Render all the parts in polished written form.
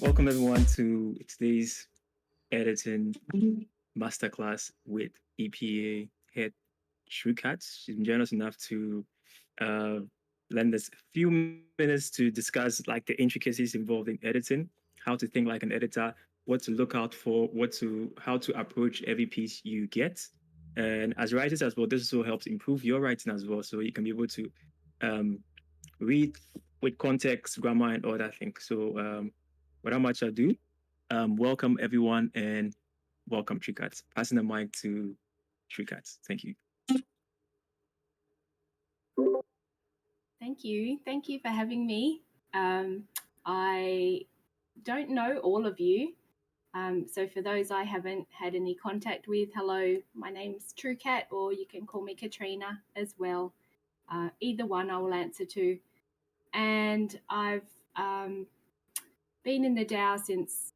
Welcome everyone to today's editing masterclass with EPA head Trew-Cat. She's been generous enough to uh, lend us a few minutes to discuss like the intricacies involved in editing, how to think like an editor, what to look out for, how to approach every piece you get. And as writers as well, this also helps improve your writing as well, so you can be able to um, read with context, grammar, and all that thing. So, without much ado, welcome everyone and welcome Trew-Cat. Passing the mic to Trew-Cat. Thank you. Thank you. Thank you for having me. I don't know all of you. So for those I haven't had any contact with, hello, my name's Trew-Cat, or you can call me Katrina as well. Either one I will answer to. And I've been in the DAO since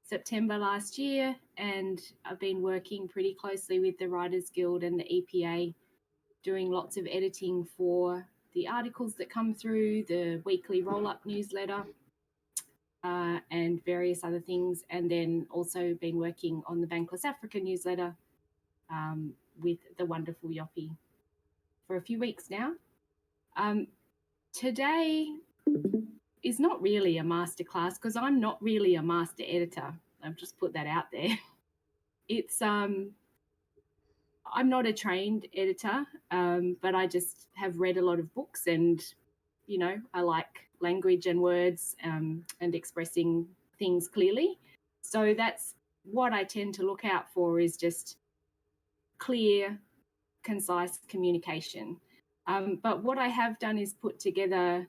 September last year, and I've been working pretty closely with the Writers Guild and the EPA, doing lots of editing for the articles that come through, the weekly roll-up newsletter, and various other things. And then also been working on the Bankless Africa newsletter with the wonderful Yoppie for a few weeks now. Today is not really a masterclass because I'm not really a master editor. I've just put that out there. It's I'm not a trained editor, but I just have read a lot of books, and I like language and words and expressing things clearly. So that's what I tend to look out for, is just clear, concise communication. But what I have done is put together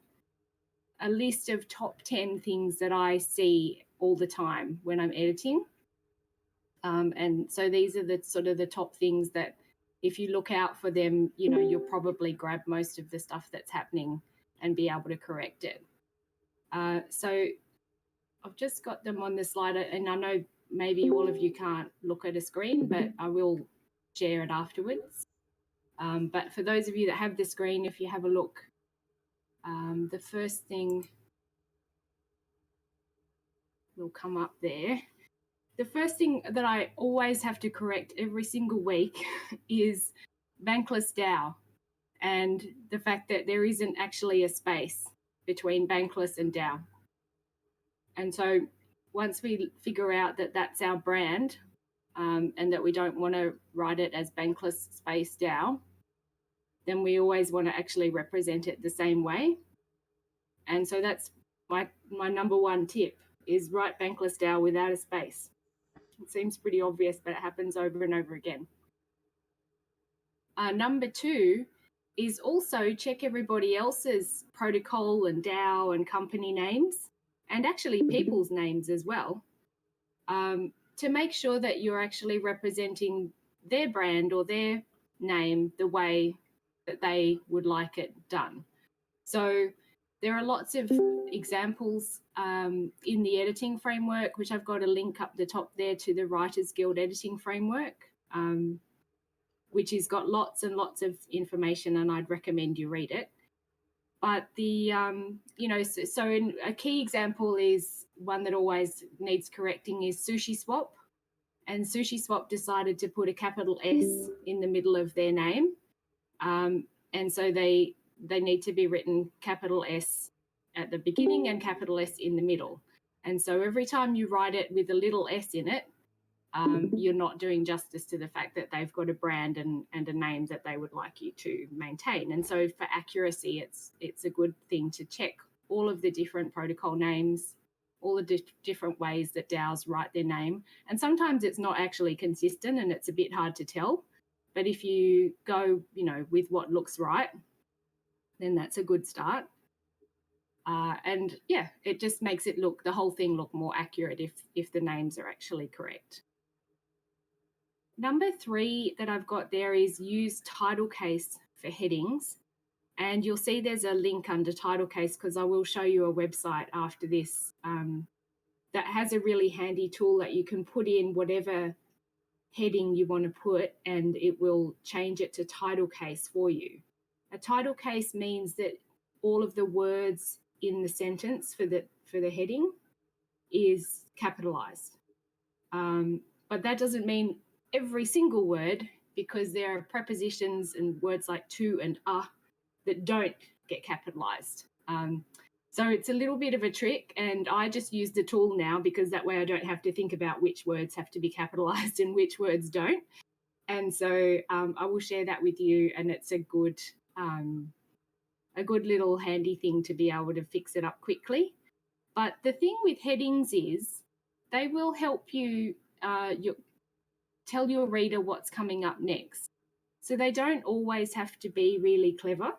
a list of top 10 things that I see all the time when I'm editing. And so these are the sort of the top things that if you look out for them, you'll probably grab most of the stuff that's happening and be able to correct it. So I've just got them on the slide, and I know maybe all of you can't look at a screen, but I will share it afterwards. But for those of you that have the screen, if you have a look, the first thing will come up there. The first thing that I always have to correct every single week is Bankless DAO, and the fact that there isn't actually a space between Bankless and DAO. And so once we figure out that that's our brand, and that we don't want to write it as Bankless space DAO, then we always want to actually represent it the same way. And so that's my number one tip, is write Bankless DAO without a space. It seems pretty obvious, but it happens over and over again. Number two is also check everybody else's protocol and DAO and company names, and actually people's names as well, to make sure that you're actually representing their brand or their name the way that they would like it done. So there are lots of examples in the editing framework, which I've got a link up the top there to the Writers Guild editing framework, which has got lots and lots of information, and I'd recommend you read it. But the, so in a key example is one that always needs correcting is Sushi Swap. And Sushi Swap decided to put a capital S in the middle of their name. And so they need to be written capital S at the beginning and capital S in the middle. And so every time you write it with a little s in it, you're not doing justice to the fact that they've got a brand and a name that they would like you to maintain. And so for accuracy, it's a good thing to check all of the different protocol names, all the different ways that DAOs write their name. And sometimes it's not actually consistent and it's a bit hard to tell. But if you go, with what looks right, then that's a good start. And yeah, it just makes it the whole thing look more accurate if the names are actually correct. Number three that I've got there is use title case for headings. And you'll see there's a link under title case, because I will show you a website after this that has a really handy tool that you can put in whatever heading you want to put, and it will change it to title case for you. A title case means that all of the words in the sentence for the heading is capitalized. But that doesn't mean every single word, because there are prepositions and words like to and that don't get capitalized. So it's a little bit of a trick, and I just use the tool now because that way I don't have to think about which words have to be capitalized and which words don't. And so I will share that with you, and it's a good little handy thing to be able to fix it up quickly. But the thing with headings is they will help you tell your reader what's coming up next. So they don't always have to be really clever,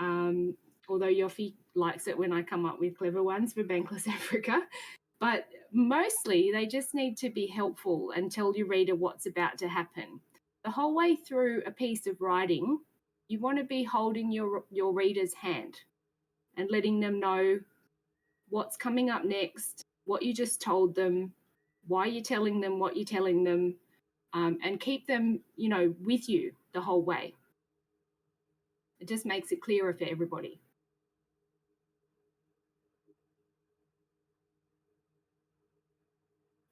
although Yofi likes it when I come up with clever ones for Bankless Africa. But mostly they just need to be helpful and tell your reader what's about to happen. The whole way through a piece of writing, you want to be holding your reader's hand and letting them know what's coming up next, what you just told them, why you're telling them what you're telling them, and keep them, with you the whole way. It just makes it clearer for everybody.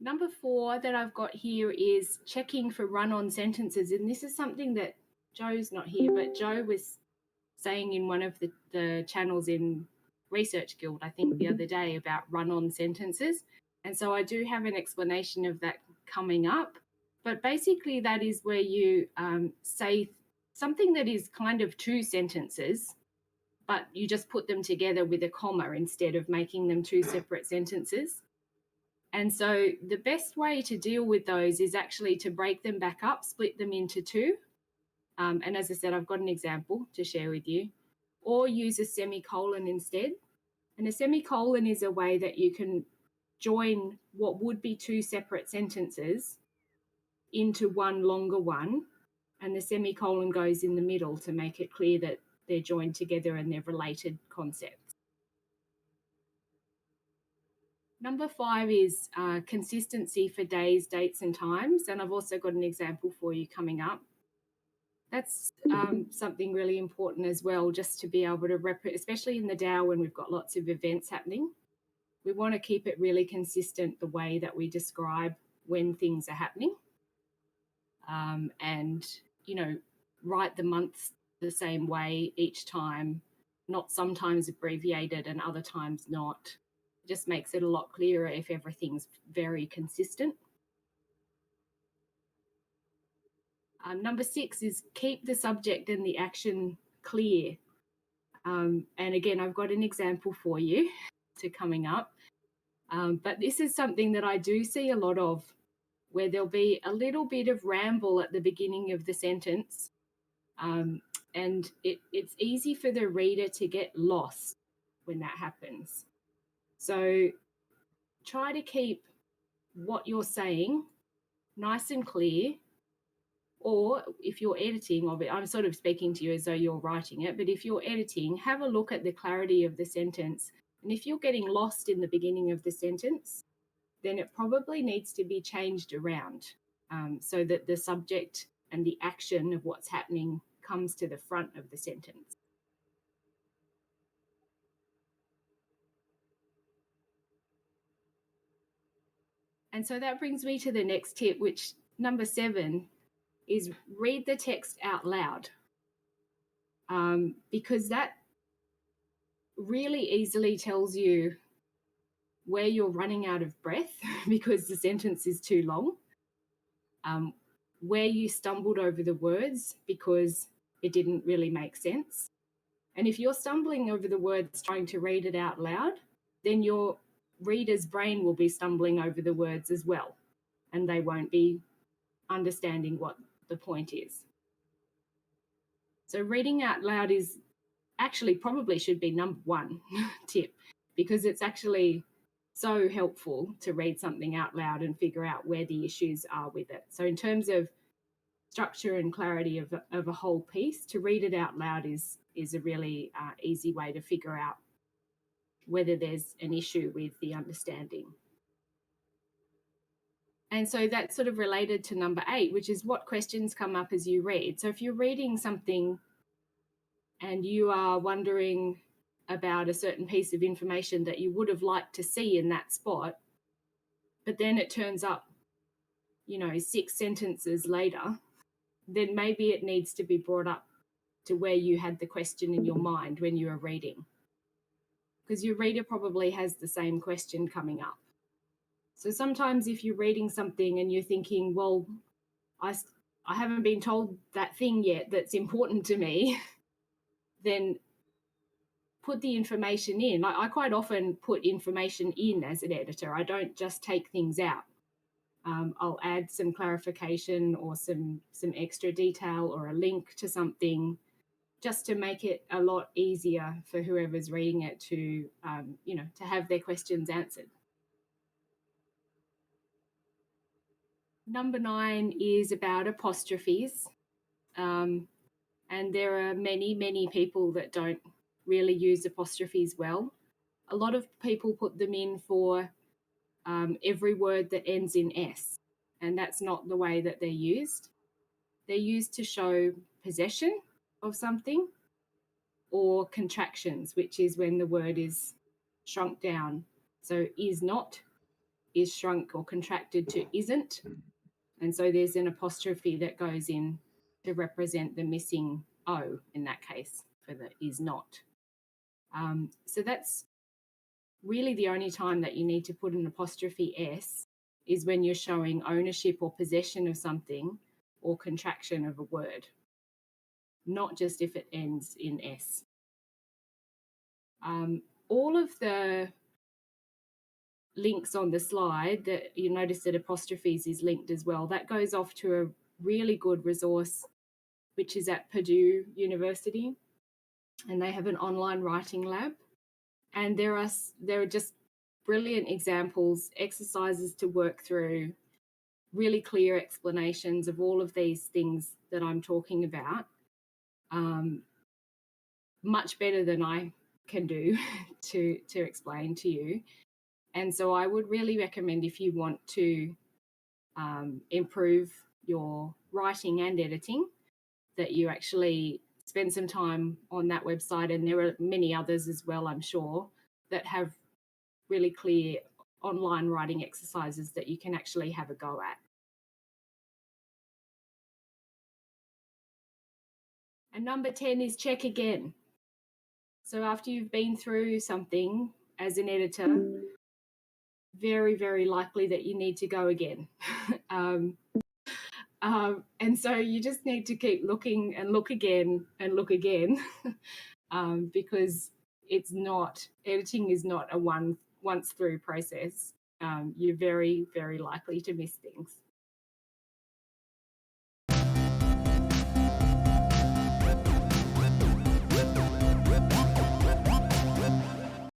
Number 4 that I've got here is checking for run-on sentences. And this is something that Joe's not here, but Joe was saying in one of the channels in Research Guild, I think the other day, about run-on sentences. And so I do have an explanation of that coming up. But basically that is where you say something that is kind of 2 sentences, but you just put them together with a comma instead of making them 2 separate sentences. And so the best way to deal with those is actually to break them back up, split them into 2. And as I said, I've got an example to share with you. Or use a semicolon instead. And a semicolon is a way that you can join what would be 2 separate sentences into one longer one. And the semicolon goes in the middle to make it clear that they're joined together and they're related concepts. Number 5 is consistency for days, dates, and times. And I've also got an example for you coming up. That's something really important as well, just to be able to especially in the DAO when we've got lots of events happening. We want to keep it really consistent, the way that we describe when things are happening. And, write the months the same way each time, not sometimes abbreviated and other times not. It just makes it a lot clearer if everything's very consistent. Number 6 is keep the subject and the action clear. And again, I've got an example for you to coming up. But this is something that I do see a lot of, where there'll be a little bit of ramble at the beginning of the sentence. And it's easy for the reader to get lost when that happens. So try to keep what you're saying nice and clear. Or if you're editing, I'm sort of speaking to you as though you're writing it, but if you're editing, have a look at the clarity of the sentence. And if you're getting lost in the beginning of the sentence, then it probably needs to be changed around so that the subject and the action of what's happening comes to the front of the sentence. And so that brings me to the next tip, which number 7 is read the text out loud, because that really easily tells you where you're running out of breath because the sentence is too long, where you stumbled over the words because it didn't really make sense. And if you're stumbling over the words trying to read it out loud, then your reader's brain will be stumbling over the words as well, and they won't be understanding what the point is. So reading out loud is actually probably should be number 1 tip, because it's actually so helpful to read something out loud and figure out where the issues are with it. So in terms of structure and clarity of a whole piece, to read it out loud is a really easy way to figure out whether there's an issue with the understanding. And so that's sort of related to number 8, which is what questions come up as you read. So if you're reading something and you are wondering about a certain piece of information that you would have liked to see in that spot, but then it turns up, 6 sentences later, then maybe it needs to be brought up to where you had the question in your mind when you were reading. Because your reader probably has the same question coming up. So sometimes if you're reading something and you're thinking, well, I haven't been told that thing yet that's important to me, then put the information in. I quite often put information in as an editor. I don't just take things out. I'll add some clarification or some extra detail or a link to something, just to make it a lot easier for whoever's reading it to, to have their questions answered. Number 9 is about apostrophes. And there are many, many people that don't really use apostrophes well. A lot of people put them in for every word that ends in S, and that's not the way that they're used. They're used to show possession of something, or contractions, which is when the word is shrunk down. So is not is shrunk or contracted to isn't. And so there's an apostrophe that goes in to represent the missing O in that case for the is not. So that's really the only time that you need to put an apostrophe S is when you're showing ownership or possession of something or contraction of a word, not just if it ends in S. All of the links on the slide that you notice that apostrophes is linked as well, that goes off to a really good resource, which is at Purdue University, and they have an online writing lab. And there are just brilliant examples, exercises to work through, really clear explanations of all of these things that I'm talking about, much better than I can do to explain to you. And so I would really recommend, if you want to improve your writing and editing, that you actually spend some time on that website. And there are many others as well, I'm sure, that have really clear online writing exercises that you can actually have a go at. And number 10 is check again. So after you've been through something as an editor, very, very likely that you need to go again. And so you just need to keep looking and look again and look again, because editing is not a once through process. You're very, very likely to miss things.